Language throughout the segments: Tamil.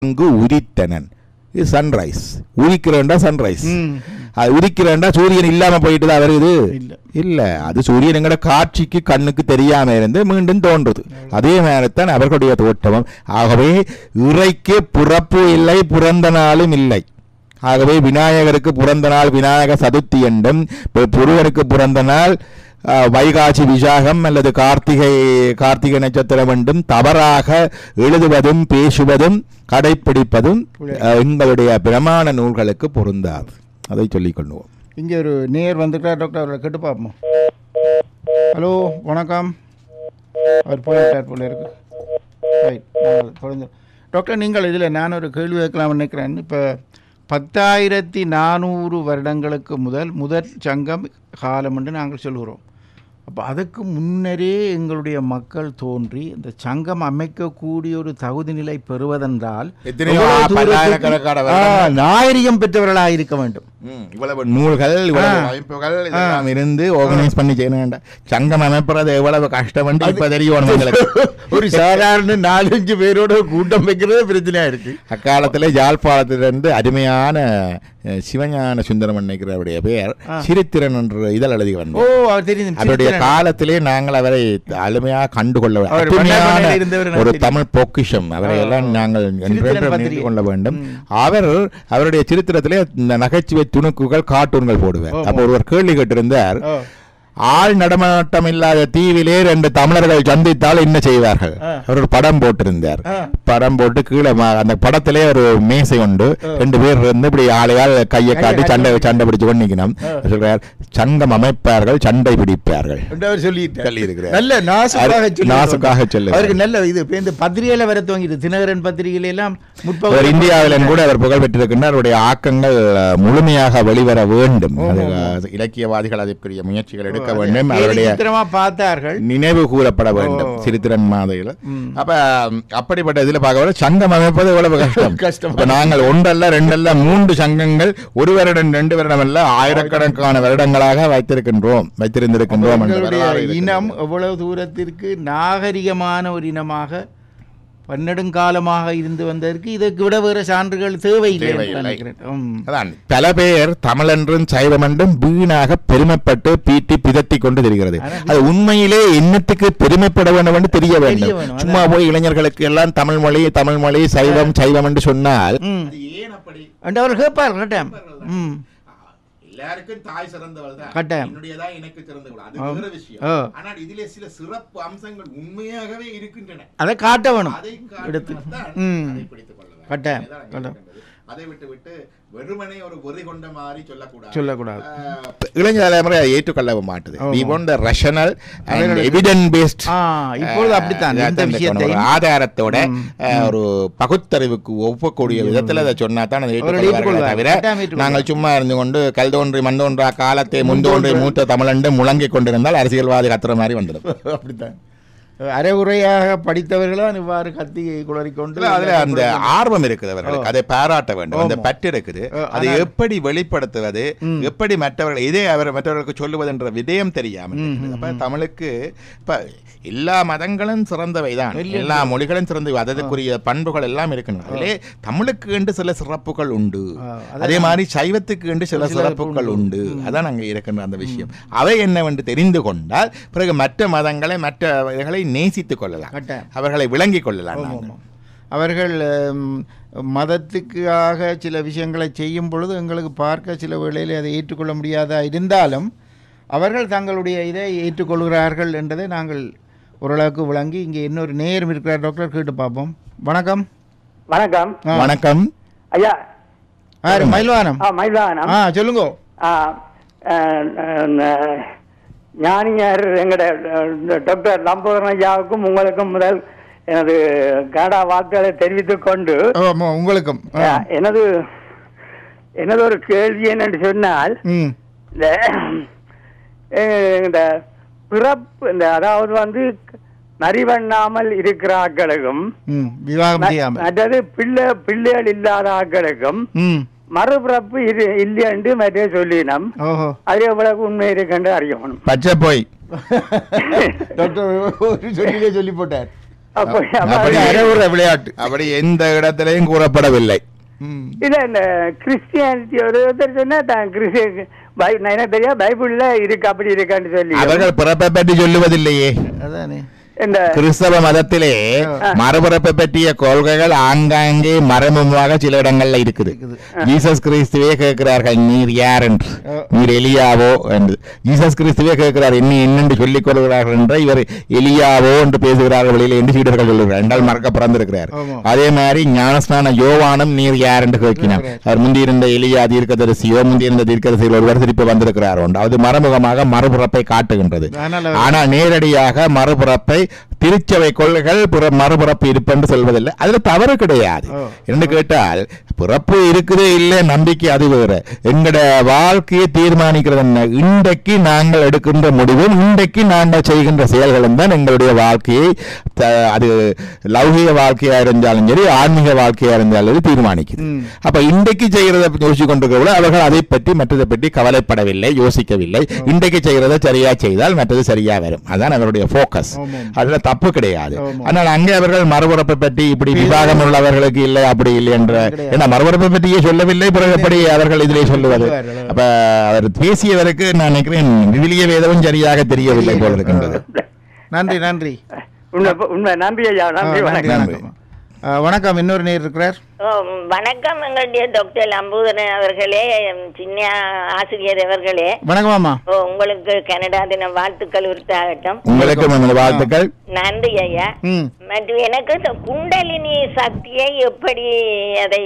இங்கு உரித்தனன். இது சன்ரைஸ். உரிக்கிறேன்டா சன்ரைஸ். அது உரிக்கிறேன்டா சூரியன் இல்லாம போயிட்டு தான் வருது இல்ல. அது சூரியன் எங்கட காட்சிக்கு கண்ணுக்கு தெரியாம இருந்து மீண்டும் தோன்றுது. அதே மாதிரித்தான் அவர்களுடைய தோற்றமும். ஆகவே இறைக்கு பிறப்பு இல்லை, பிறந்த நாளும் இல்லை. ஆகவே விநாயகருக்கு பிறந்த நாள் விநாயக சதுர்த்தி என்றும், புருவனுக்கு பிறந்த நாள் வைகாசி விசாகம் அல்லது கார்த்திகை நட்சத்திரம் என்றும் தவறாக எழுதுவதும் பேசுவதும் கடைப்பிடிப்பதும் எங்களுடைய பிரமாண நூல்களுக்கு பொருந்தாது. அதை சொல்லிக் கொள்வோம். இங்கே ஒரு நேர் வந்துட்டார் டாக்டர், அவரை கேட்டு பார்ப்போம். ஹலோ வணக்கம். அவர் போயிட்டார் போல இருக்கு. ரைட், தொடர்ந்து டாக்டர் நீங்கள் இதில் நான் ஒரு கேள்வி வைக்கலாம்னு நினைக்கிறேன். இப்போ 10,400 வருடங்களுக்கு முதல் சங்கம் காலம் என்று நாங்கள் சொல்கிறோம். அப்போ அதுக்கு முன்னரே எங்களுடைய மக்கள் தோன்றி இந்த சங்கம் அமைக்கக்கூடிய ஒரு தகுதி நிலை பெறுவதென்றால் நாகரிகம் பெற்றவர்களாக இருக்க வேண்டும். இவ்வளவு நூல்கள், இவ்வளவு அமைப்புகள் இதெல்லாம் இருந்து ஆர்கனைஸ் பண்ணி செய்ய வேண்டாம். சங்கம் அமைப்புறது எவ்வளவு கஷ்டம் என்று இப்ப தெரியும். ஒரு சாதாரண 4-5 பேரோட கூட்டம் வைக்கிறது பிரச்சனையா இருக்கு. அக்காலத்தில் யாழ்ப்பாணத்திலிருந்து அருமையான சிவஞான சுந்தரம் நினைக்கிறவருடைய பெயர் சிரித்திரன் என்ற இதழ் எழுதி வந்தோம். அவருடைய காலத்திலே நாங்கள் அவரை அருமையாக கண்டுகொள்ள ஒரு தமிழ் பொக்கிஷம். அவரை எல்லாம் நாங்கள் கொள்ள வேண்டும். அவருடைய சரித்திரத்திலே இந்த நகைச்சுவை துணுக்குகள் கார்ட்டூன்கள் போடுவார். அப்போ ஒருவர் கேள்வி கேட்டிருந்தார், ஆள் நடமாட்டம் இல்லாத தீவிலே 2 தமிழர்கள் சந்தித்தால் என்ன செய்வார்கள்? அவர் ஒரு படம் போட்டிருந்தார். படம் போட்டு கீழே அந்த படத்திலே ஒரு மேசை உண்டு, 2 பேர் இருந்து இப்படி ஆளையால் கையை காட்டி சண்டை பிடிச்சு கொண்டிக்கணும். சொல்றார், சங்கம் அமைப்பார்கள், சண்டை பிடிப்பார்கள் நாசுக்காக சொல்லு. அவருக்கு நல்ல இது இந்த பத்திரிகையில வர துவங்கிட்டு தினகரன் பத்திரிகையில எல்லாம் இந்தியாவிலும் கூட அவர் புகழ் பெற்றிருக்கின்றார். அவருடைய ஆக்கங்கள் முழுமையாக வெளிவர வேண்டும். இலக்கியவாதிகள் அதற்குரிய முயற்சிகள் எடுக்க வேண்டும். அவருடைய நினைவு கூறப்பட வேண்டும் சிரித்திரன் மாதிரியில். அப்ப அப்படிப்பட்ட இதுல பார்க்க சங்கம் அமைப்பது எவ்வளவு கஷ்டம். நாங்கள் 1 அல்ல 2 அல்ல 3 சங்கங்கள் 1 வருடம் 2 வருடம் அல்ல ஆயிரக்கணக்கான வருடங்களாக வைத்திருக்கின்றோம். இனம் எவ்வளவு தூரத்திற்கு நாகரிகமான ஒரு இனமாக பன்னெடுங்காலமாக இருந்து வந்ததற்கு இதற்கு விட வேறு சான்றுகள் தேவையில்லை. பல பேர் தமிழென்றும் சைவம் என்றும் வீணாக பெருமைப்பட்டு பீட்டி பிதட்டி கொண்டு தெரிகிறது. அது உண்மையிலே என்னத்துக்கு பெருமைப்பட வேண்டும் என்று தெரிய வேண்டும். சும்மா போய் இளைஞர்களுக்கு எல்லாம் தமிழ் மொழி சைவம் என்று சொன்னால் அவர் கேட்பார். எல்லாருக்கும் தாய் சிறந்தவள் தான், என்னுடையதான் எனக்கு சிறந்தவள், அது வேற விஷயம். ஆனால் இதிலே சில சிறப்பு அம்சங்கள் உண்மையாகவே இருக்கின்றன. அதை காட்ட வேணும். அதை எடுத்து அதை பிடித்துக் கொள்ள வேண்டும். அதை விட்டு வெறுமனே ஒரு வெறி கொண்ட மாதிரி சொல்லக்கூடாது. இளைஞர் தலைமுறை ஏற்றுக்கொள்ள மாட்டுது. We want the rational and evidence based. இப்பொழுது அப்படித்தான் இந்த விஷயத்தை ஆதாரத்தோட ஒரு பகுத்தறிவுக்கு ஒவ்வொக்கூடிய விதத்தில் அதை சொன்னா தான் அதை ஏற்றுக்கொள்வார்கள். தவிர நாங்கள் சும்மா இருந்து கொண்டு கல் தோன்றி மண் தோன்றா காலத்தை முன்தோன்றி மூத்த தமிழண்டு முழங்கிக் கொண்டிருந்தால் அரசியல்வாதி கத்துற மாதிரி வந்துடும். அப்படித்தான் அரைகுறையாக படித்தவர்களும் இவ்வாறு கத்தி குளறிக்கொண்டு அதுல அந்த ஆர்வம் இருக்குது அவர்களுக்கு, அதை பாராட்ட வேண்டும். அந்த பற்று இருக்குது. அதை எப்படி வெளிப்படுத்துவது, எப்படி மற்றவர்களுக்கு சொல்லுவது என்ற விதயம் தெரியாமல். அப்ப தமிழுக்கு இப்ப எல்லா மதங்களும் சிறந்தவைதான், எல்லா மொழிகளும் சிறந்தவை, அதற்குரிய பண்புகள் எல்லாம் இருக்கின்றன. அதிலே தமிழுக்கு என்று சில சிறப்புகள் உண்டு, அதே மாதிரி சைவத்துக்கு என்று சில சிறப்புகள் உண்டு. அதான் அங்கே இருக்கின்ற அந்த விஷயம். அவை என்னவென்று தெரிந்து கொண்டால் பிறகு மற்ற மதங்களை மற்றவர்களை நேசித்துக் கொள்ளலாம், அவர்களை விளங்கிக் கொள்ளலாம். அவர்கள் மதத்துக்காக சில விஷயங்களை செய்யும் பொழுது எங்களுக்கு பார்க்க சில வேளையில் அதை ஏற்றுக்கொள்ள முடியாதா இருந்தாலும் அவர்கள் தங்களுடைய இதை ஏற்றுக்கொள்கிறார்கள் என்பதை நாங்கள் ஓரளவுக்கு விளங்கி இங்கே இன்னொரு நேரம் இருக்கிறார். டாக்டர் கேட்டு பார்ப்போம். வணக்கம். வணக்கம். வணக்கம் ஐயா. மயில்வானம். சொல்லுங்க. ஞானியார் எங்கட டாக்டர் லம்போதரன் ஐயாவுக்கும் உங்களுக்கும் முதல் எனது கனடா வாழ்த்துக்களை தெரிவித்துக் கொண்டு உங்களுக்கும் எனது ஒரு கேள்வி என்னென்று சொன்னால், இந்த பிறப்பு அதாவது மறிவண்ணாமல் இருக்கிற ஆக்களுக்கும் மற்றது பிள்ளைகள் இல்லாத ஆக்களுக்கும் மறுபிறப்பு இல்லை என்று மற்றே சொல்லினோம். அது எவ்வளவு உண்மை இருக்கின்ற அறியணும். பச்சை போய் சொல்லி போட்டார். விளையாட்டு அப்படி எந்த இடத்திலையும் கூறப்படவில்லை. இல்ல இந்த கிறிஸ்டியானிட்டி ஒருத்தர் சொன்னா தான் எனக்கு தெரியா பைபிள்ல இருக்கு அப்படி இருக்கான்னு சொல்லி அவர்கள் பிறப்பை பற்றி சொல்லுவதில்லையே. அதானே கிறிஸ்தவ மதத்திலே மறுபிறப்பை பற்றிய கொள்கைகள் ஆங்காங்கே மறைமுகமாக சில இடங்கள்ல இருக்குது. ஜீசஸ் கிறிஸ்துவே கேட்கிறார்கள், நீர் யார் என்று, நீர் எலியாவோ என்று. ஜீசஸ் கிறிஸ்துவே கேட்கிறார், என்னென்று சொல்லிக் கொள்கிறார்கள் என்ற இவர் எலியாவோ என்று பேசுகிறார்கள் வெளியில என்று சீடர்கள் சொல்லுகிறார் என்றால் மறக்க பிறந்திருக்கிறார். அதே மாதிரி ஞானஸ்நான யோவானும் நீர் யார் என்று கேட்கிறார். அவர் முந்தியிருந்த எலியா தீர்க்கதரிசியோ முந்தியிருந்த தீர்க்கதரிசியில் ஒருவர் திருப்பி வந்திருக்கிறார். அது மறைமுகமாக மறுபிறப்பை காட்டுகின்றது. ஆனால் நேரடியாக மறுபிறப்பை திருச்சபை கொள்கைகள் மறுபிறப்பு இருப்பென்று சொல்வதில்லை. அதுல தவறு கிடையாது என்று கேட்டால் பிறப்பு இருக்குது இல்லை நம்பிக்கை அது வேறு. எங்கட வாழ்க்கையை தீர்மானிக்கிறது என்ன, இன்றைக்கு நாங்கள் எடுக்கின்ற முடிவும் இன்றைக்கு நாங்கள் செய்கின்ற செயல்களும் தான் எங்களுடைய வாழ்க்கையை, அது லௌகிக வாழ்க்கையா இருந்தாலும் சரி ஆன்மீக வாழ்க்கையா இருந்தாலும் தீர்மானிக்குது. அப்ப இன்றைக்கு செய்கிறத யோசிச்சு கொண்டிருக்க அவர்கள் அதை பற்றி மற்றதை பற்றி கவலைப்படவில்லை, யோசிக்கவில்லை. இன்றைக்கு செய்கிறத சரியா செய்தால் மற்றது சரியா வரும். அதான் அவருடைய போக்கஸ். அதுல தப்பு கிடையாது. ஆனால் அங்கே அவர்கள் மறுபிறப்பை பற்றி இப்படி விவாதம் உள்ளவர்களுக்கு இல்லை அப்படி இல்லை என்ற மறுபிறப்பை பற்றியே சொல்லவில்லை. பிறகு எப்படி அவர்கள் இதிலே சொல்லுவது? அப்ப அவர் பேசியவருக்கு நான் நினைக்கிறேன் விவிலிய வேதமும் சரியாக தெரியவில்லை போல இருக்கின்றது. நன்றி நன்றி உண்மை. நன்றி ஐயா. நன்றி. வணக்கம். வணக்கம். இன்னொரு நேர் இருக்கிறார். வணக்கம். எங்களுடைய டாக்டர் அம்பூதரன் அவர்களே, சின்ன ஆசிரியர் அவர்களே, வணக்கம்மா. உங்களுக்கு கனடா தின வாழ்த்துக்கள் உரித்தாகட்டும். உங்களுக்கு வாழ்த்துக்கள். நன்றி ஐயா. மற்றும் எனக்கு குண்டலினி சக்தியை எப்படி அதை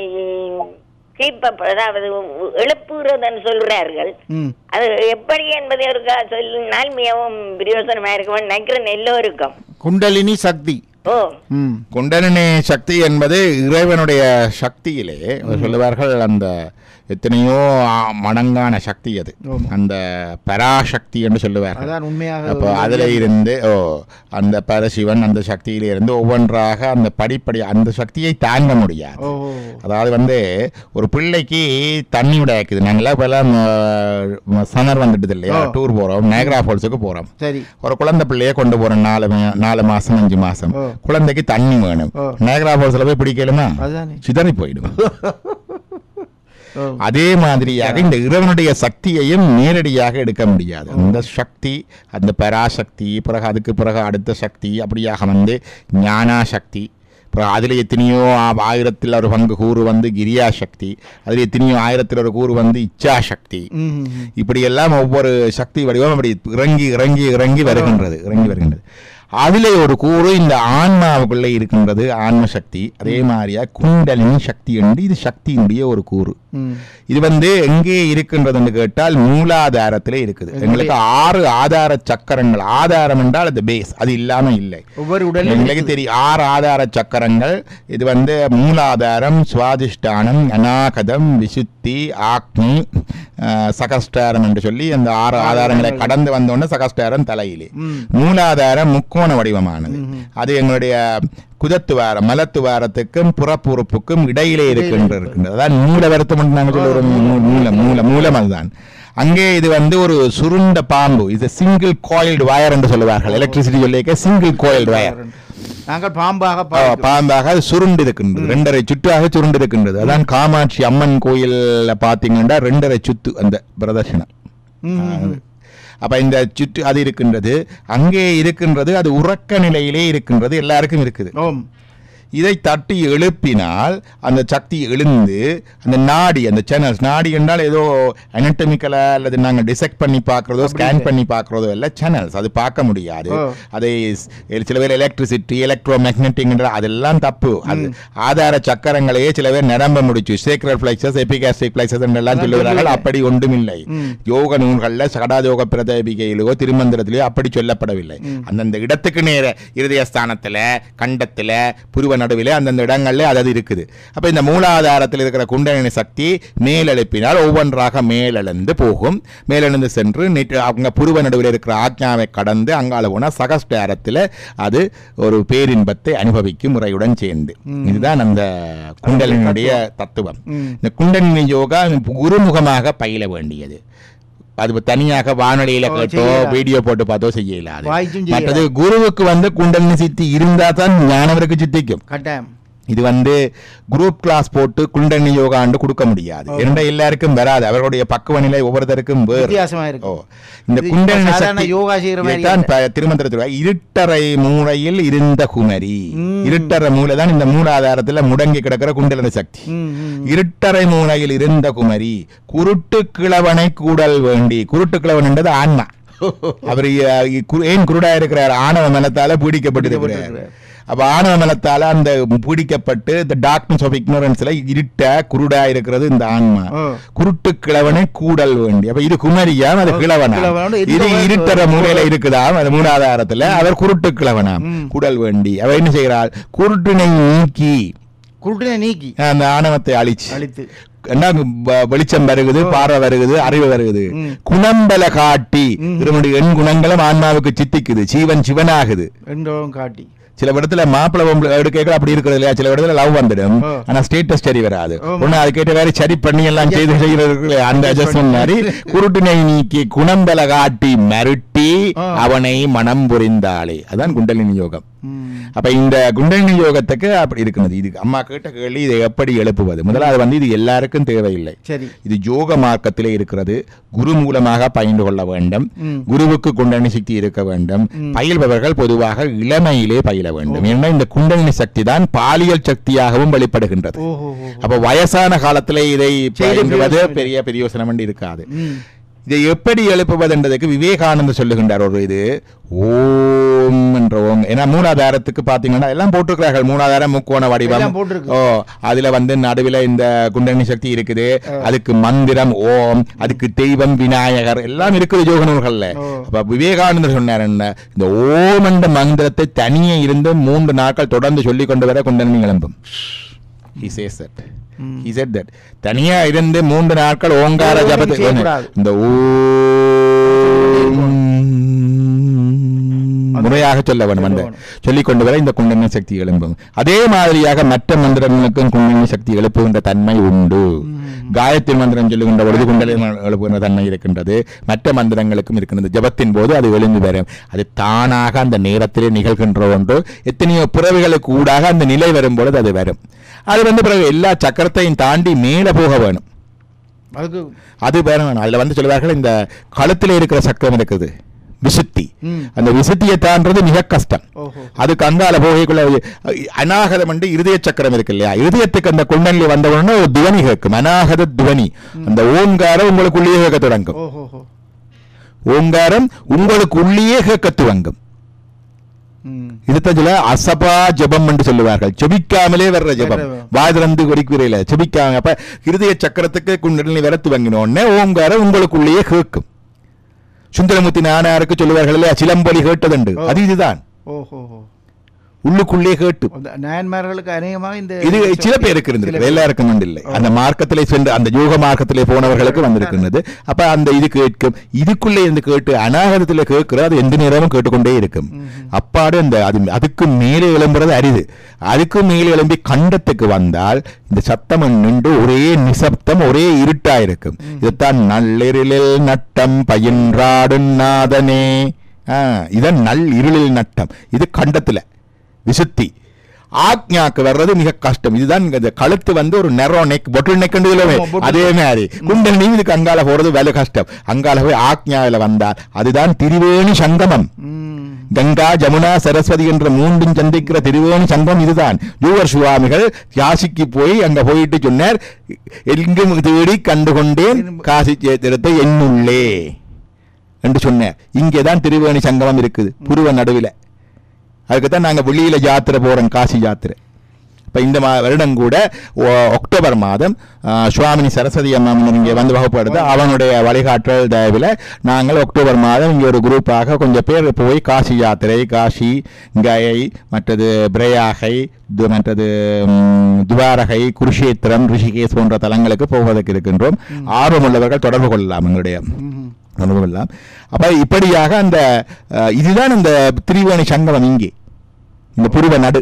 அதாவது எழுப்புகிறதுன்னு சொல்றார்கள், அது எப்படி என்பதை ஒரு சொல்லினால் மிகவும் பிரயோசனமா இருக்கும் நினைக்கிறேன் எல்லோருக்கும். குண்டலினி சக்தி, குண்டலினி சக்தி என்பது இறைவனுடைய சக்தியிலே சொல்லுவார்கள். அந்த எத்தனையோ மடங்கான சக்தி அது, அந்த பராசக்தி என்று சொல்லுவார்கள். அப்போ அதுல இருந்து அந்த பரசிவன் அந்த சக்தியில இருந்து ஒவ்வொன்றாக அந்த படிப்படி அந்த சக்தியை தாங்க முடியாது. அதாவது ஒரு பிள்ளைக்கு தண்ணி விடாக்குது. நாங்களா இப்பெல்லாம் சமர் வந்துட்டு இல்லையா, டூர் போறோம், நயகரா ஃபால்ஸுக்கு போறோம். ஒரு குழந்தை பிள்ளைய கொண்டு போறோம், 4 மாசம் 5 மாசம். குழந்தைக்கு தண்ணி வேணும். நயகரா ஃபால்ஸ்ல போய் பிடிக்கலுமா, சிதறி போயிடும். அதே மாதிரியாக இந்த இறைவனுடைய சக்தியையும் நேரடியாக எடுக்க முடியாது. அந்த சக்தி, அந்த பராசக்தி, பிறகு அதுக்கு பிறகு அடுத்த சக்தி, அப்படியாக ஞானாசக்தி, அதில் எத்தனையோ 1000 ஒரு பங்கு கூறு கிரியா சக்தி, அதில் எத்தனையோ 1000 ஒரு கூறு இச்சா சக்தி. இப்படியெல்லாம் ஒவ்வொரு சக்தி வடிவம் அப்படி இறங்கி இறங்கி இறங்கி வருகின்றது. அதிலே ஒரு கூறு இந்த ஆன்மாவுக்குள்ளே இருக்கின்றது, ஆன்ம சக்தி. அதே மாதிரியா குண்டலினி சக்தி என்று இது சக்தியினுடைய ஒரு கூறு. இது எங்கே இருக்கின்றதுன்னு கேட்டால் மூலாதாரத்திலே இருக்குது. எங்களுக்கு 6 ஆதார சக்கரங்கள். ஆதாரம் என்றால் அது பேஸ், அது இல்லாம இல்லை. எங்களுக்கு தெரியும் 6 ஆதார சக்கரங்கள். இது மூலாதாரம், சுவாதிஷ்டானம், அநாகதம், விசுத்தி, ஆக்னி, சகஸ்டாரம் என்று சொல்லி அந்த 6 ஆதாரங்களை கடந்து வந்தோன்னு சகஸ்டாரம் தலையிலே. மூலாதாரம் முக்கோண வடிவமானது. அது எங்களுடைய குதத்துவாரம், மலத்துவாரத்துக்கும் புறப்புறுப்புக்கும் இடையிலே இருக்கின்றது. அதான் மூலவரத்தம் நாங்கள் சொல்ல மூலம் அதுதான். அங்கே இது ஒரு சுருண்ட பாம்பு. இது சிங்கிள் கோயில்டு வயர் என்று சொல்லுவார்கள். எலக்ட்ரிசிட்டி சொல்லிக்க சிங்கிள் கோயில்டு வயர். நாங்கள் பாம்பாக சுருண்டு இருக்கின்றது, 2.5 சுற்றாக சுருண்டு இருக்கின்றது. அதான் காமாட்சி அம்மன் கோயில்ல பாத்தீங்கன்னா 2.5 சுத்து அந்த பிரதர்ஷனம். அப்ப இந்த சுற்று அது இருக்கின்றது, அங்கே இருக்கின்றது. அது உறக்க நிலையிலே இருக்கின்றது, எல்லாருக்கும் இருக்குது. இதை தட்டி எழுப்பினால் அந்த சக்தி எழுந்து அந்த நாடி, அந்த சேனல்ஸ், நாடி என்றால் ஏதோ அனட்டமிக்கலா அல்லது நாங்கள் டிசெக்ட் பண்ணி பார்க்கறதோ ஸ்கேன் பண்ணி பார்க்கறதோ இல்லை, சேனல்ஸ். அது பார்க்க முடியாது. அதை சில பேர் எலக்ட்ரிசிட்டி, எலக்ட்ரோ மேக்னெட்டிக் அதெல்லாம் தப்பு. அது ஆதார சக்கரங்களையே சில பேர் நிரம்ப முடிச்சு சேக்ரல் பிளெக்சஸ், எபிகாஸ்டிக் பிளெக்சஸ் என்றெல்லாம் சொல்லுகிறார்கள். அப்படி ஒன்றுமில்லை. யோக நூல்களில் சகடாயோக பிரதேபிகையிலோ திருமந்திரத்திலேயோ அப்படி சொல்லப்படவில்லை. அந்தந்த இடத்துக்கு நேர இருதயஸ்தானத்தில், கண்டத்தில், புருவ நடுவில் அந்தந்த இடங்கள்ல அது இருக்குது. அப்ப இந்த மூலாதாரத்தில் இருக்கிற குண்டலினி சக்தி மேலெழுப்பினால் ஒவ்வொன்றாக மேலெழுந்து போகும். மேலெழுந்து சென்று அவங்க புருவ நடுவில் இருக்கிற ஆக்ஞாவை கடந்து அங்கால போனா சகஸ்டாரத்தில் அது ஒரு பேரின்பத்தை அனுபவிக்கும் முறையுடன் சேர்ந்து. இதுதான் அந்த குண்டலினுடைய தத்துவம். இந்த குண்டலினி யோகா குருமுகமாக பயில வேண்டியது. அது தனியாக வானொலியில கேட்டோ வீடியோ போட்டு பார்த்தோ செய்யலாது. மற்றது வாய்ச்சும் குருவுக்கு வந்து குண்டலினி சித்தி இருந்தா தான் ஞானவருக்கு சித்திக்கும். கட்டாயம். இது வந்து குரூப் கிளாஸ் போட்டு குண்டலினி யோகாண்டு கொடுக்க முடியாது. இரண்ட எல்லாருக்கும் வராது. அவர்களுடைய பக்குவ நிலை ஒவ்வொருத்தருக்கும் வித்தியாசமா இருக்கு. இந்த குண்டலினி சாதாரண யோகா செய்யற மாதிரி தான் திருமந்திரத்தில் இருட்டறை மூளையில் இருந்த குமரி. இருட்டறை மூளை தான் இந்த மூலாதாரத்துல முடங்கி கிடக்கிற குண்டலினி சக்தி. இருட்டறை மூளையில் இருந்த குமரி குருட்டு கிழவனை கூடல் வேண்டி. குருட்டு கிழவன் என்றது ஆன்மா. அவர் ஏன் குருடா இருக்கிறார்? ஆணவ மனத்தால பீடிக்கப்பட்டிருக்கிறார். அப்ப ஆணவ மனத்தால அந்த பீடிக்கப்பட்டு இந்த டார்க்னஸ் ஆஃப் இக்னோரன்ஸ்ல இருட்ட குருடா இருக்கிறது இந்த ஆன்மா. குருட்டு கிழவனை கூடல் வேண்டி. அப்ப இது குமரியாம், அது கிழவனா. இது இருட்டற மூலையில இருக்குதாம், அது மூலாதாரத்துல. அவர் குருட்டு கிழவனாம், கூடல் வேண்டி. அவ என்ன செய்கிறாள்? குருட்டினை நீக்கி அந்த ஆணவத்தை அழித்து வெளிச்சம் வருகுது, பார்வை வருகுது, அறிவு வருகுது. குணம்பல காட்டி எண் குணங்களும் ஆன்மாவுக்கு சித்திக்குது. ஜீவன் சிவனாகுது காட்டி. சில இடத்துல மாப்பிள்ளை எடுக்க அப்படி இருக்கிறது இல்லையா? சில இடத்துல லவ் வந்துடும், ஆனா ஸ்டேட்டஸ் சரி வராது. ஒண்ணு அது கேட்ட வேற சரி பண்ணி எல்லாம் செய்யறது அந்த அட்ஜஸ்ட்மெண்ட் மாதிரி. குருட்டினை நீக்கி குணம்பல காட்டி மருட்டி அவனை மனம் புரிந்தாளே, அதான் குண்டலினி யோகம். அப்ப இந்த குண்டலினி யோகத்துக்கு அப்படி இருக்கிறது. இது அம்மா கேட்ட கேள்வி, இதை எப்படி எழுப்புவது? முதல்ல அது வந்து இது எல்லாருக்கும் தேவையில்லை. இது யோக மார்க்கத்திலே இருக்கிறது. குரு மூலமாக பயின்று கொள்ள வேண்டும். குருவுக்கு குண்டலினி சக்தி இருக்க வேண்டும். பயில்பவர்கள் பொதுவாக இளமையிலே பயில வேண்டும். ஏன்னா இந்த குண்டலினி சக்தி தான் பாலியல் சக்தியாகவும் வெளிப்படுகின்றது. அப்ப வயசான காலத்திலே இதை பயில்வது பெரிய பிரயோசனம் இருக்காது. இதை எப்படி எழுப்புவது என்பதற்கு விவேகானந்தர் சொல்லுகின்றார் ஒரு இது ஓம் என்ற ஓம். ஏன்னா மூலாதாரத்துக்கு பாத்தீங்கன்னா எல்லாம் போட்டிருக்கிறார்கள். மூலாதாரம் முக்கோண வடிவம். அதுல வந்து நடுவில் இந்த குண்டலினி சக்தி இருக்குது. அதுக்கு மந்திரம் ஓம், அதுக்கு தெய்வம் விநாயகர் எல்லாம் இருக்குது யோக நூல்கள்ல. அப்ப விவேகானந்தர் சொன்னார் என்ன, இந்த ஓம் என்ற மந்திரத்தை தனியே இருந்து 3 நாட்கள் தொடர்ந்து சொல்லிக் கொண்டு வர குண்டலினி எழும்பும். He says that. He said that. தனியா இருந்து 3 நாட்கள் ஓங்கார ஜபத்தை இந்த முறையாக சொல்ல வேண்டும். சொல்லிக் கொண்டு வர இந்த குண்டலினி சக்தி எழும்பும். அதே மாதிரியாக மற்ற மந்திரங்களுக்கும் குண்டலினி சக்தி எழுப்புகின்ற தன்மை உண்டு. காயத்ரி மந்திரம் சொல்லுகின்ற பொழுது குண்டலினி எழுப்புகின்ற தன்மை இருக்கின்றது. மற்ற மந்திரங்களுக்கும் இருக்கின்றது. ஜபத்தின் போது அது எழுந்து வரும். அது தானாக அந்த நேரத்திலே நிகழ்கின்ற ஒன்று. எத்தனையோ பிறவிகளுக்கு ஊடாக அந்த நிலை வரும்பொழுது அது வரும். அது வந்து பிறகு எல்லா சக்கரத்தையும் தாண்டி மேலே போக வேணும். அது வேணும். அதுல வந்து சொல்லுவார்கள், இந்த கழுத்துல இருக்கிற சக்கரம் இருக்குது விசுத்தி. அந்த விசுத்தியை தாண்டது மிக கஷ்டம். அதுக்கு அங்கால போகைக்குள்ள அநாகதம் என்று இருதய சக்கரம் இருக்கு இல்லையா? இருதயத்துக்கு அந்த குண்டலினி வந்த உடனே ஒரு துவனி கேட்கும், அநாகத துவனி. அந்த ஓங்காரம் உங்களுக்குள்ளேயே கேட்க தொடங்கும். ஓங்காரம் உங்களுக்குள்ளேயே கேட்க துவங்கும். இதுல அசபா ஜபம் என்று சொல்லுவார்கள். ஜபிக்காமலே வர்ற ஜபம், வாதிலிருந்து கொடிக்குறையில ஜபிக்காம. அப்ப இருதய சக்கரத்துக்கு குண்டலினி வர துவங்கினோடனே ஓங்காரம் உங்களுக்குள்ளேயே கேட்கும். சுந்தரமூர்த்தி நானாருக்கு சொல்லுவார்கள் இல்லையா, சிலம்பொலி கேட்டதுண்டு. அது இதுதான், உள்ளுக்குள்ளே கேட்டு. நாயன்மார்களுக்கு அநேகமாக இந்த இது சில பேருக்கு இருந்திருக்கு, எல்லாருக்கும் இல்லை. அந்த மார்க்கத்திலே சென்று அந்த யோக மார்க்கத்திலே போனவர்களுக்கு வந்திருக்கின்றது. அப்ப அந்த இது கேட்கும், இதுக்குள்ளே இருந்து கேட்டு அநாகதத்திலே கேட்கிற அது எந்த நேரமும் கேட்டுக்கொண்டே இருக்கும். அப்பாடு அந்த அதுக்கு மேலே எழும்புறது அரிது. அதுக்கு மேலே எழும்பி கண்டத்துக்கு வந்தால் இந்த சத்தம் நின்று ஒரே நிசப்தம், ஒரே இருட்டா இருக்கும். இதுதான் நள்ளிருளில் நட்டம் பயின்றாடும் நாதனே. இதான் நல் இருளில் நட்டம். இது கண்டத்துல விசுத்தி. ஆக்ஞாக்கு வர்றது மிக கஷ்டம். இதுதான் கழுத்து வந்து ஒரு நெரோ நெக், பொட்டில் நெக். அதே மாதிரி குண்டலினி இதுக்கு அங்கால போறது வேலை கஷ்டம். அங்கால போய் ஆக்ஞாவில வந்தால் அதுதான் திரிவேணி சங்கமம். கங்கா ஜமுனா சரஸ்வதி என்ற 3 சந்திக்கிற திருவேணி சங்கம் இதுதான். யூவர் சுவாமிகள் காசிக்கு போய் அங்க போயிட்டு சொன்னார், எங்கும் தேடி கண்டுகொண்டேன் காசி சேத்திரத்தை என்னுள்ளே என்று சொன்னார். இங்கேதான் திருவேணி சங்கமம் இருக்குது, புருவ நடுவில். அதுக்குத்தான் நாங்கள் வெளியில யாத்திரை போறோம், காசி யாத்திரை. இப்போ இந்த வருடம் கூட அக்டோபர் மாதம் சுவாமினி சரஸ்வதி அம்மா இங்கே வந்து வகுப்படுது. அவனுடைய வழிகாட்டல் தயவில் நாங்கள் அக்டோபர் மாதம் இங்கே ஒரு குரூப்பாக கொஞ்சம் பேர் போய் காசி யாத்திரை, காசி, கயை, மற்றது பிரயாகை, மற்றது துவாரகை, குருஷேத்திரம், ரிஷிகேஷ் போன்ற தலங்களுக்கு போவதற்கு இருக்கின்றோம். ஆர்வமுள்ளவர்கள் தொடர்பு கொள்ளலாம், எங்களுடைய அனுபவம். அப்ப இப்படியாக அந்த இதுதான் இந்த திரிவேணி சங்கமம். இங்கே இந்த புருவ நடு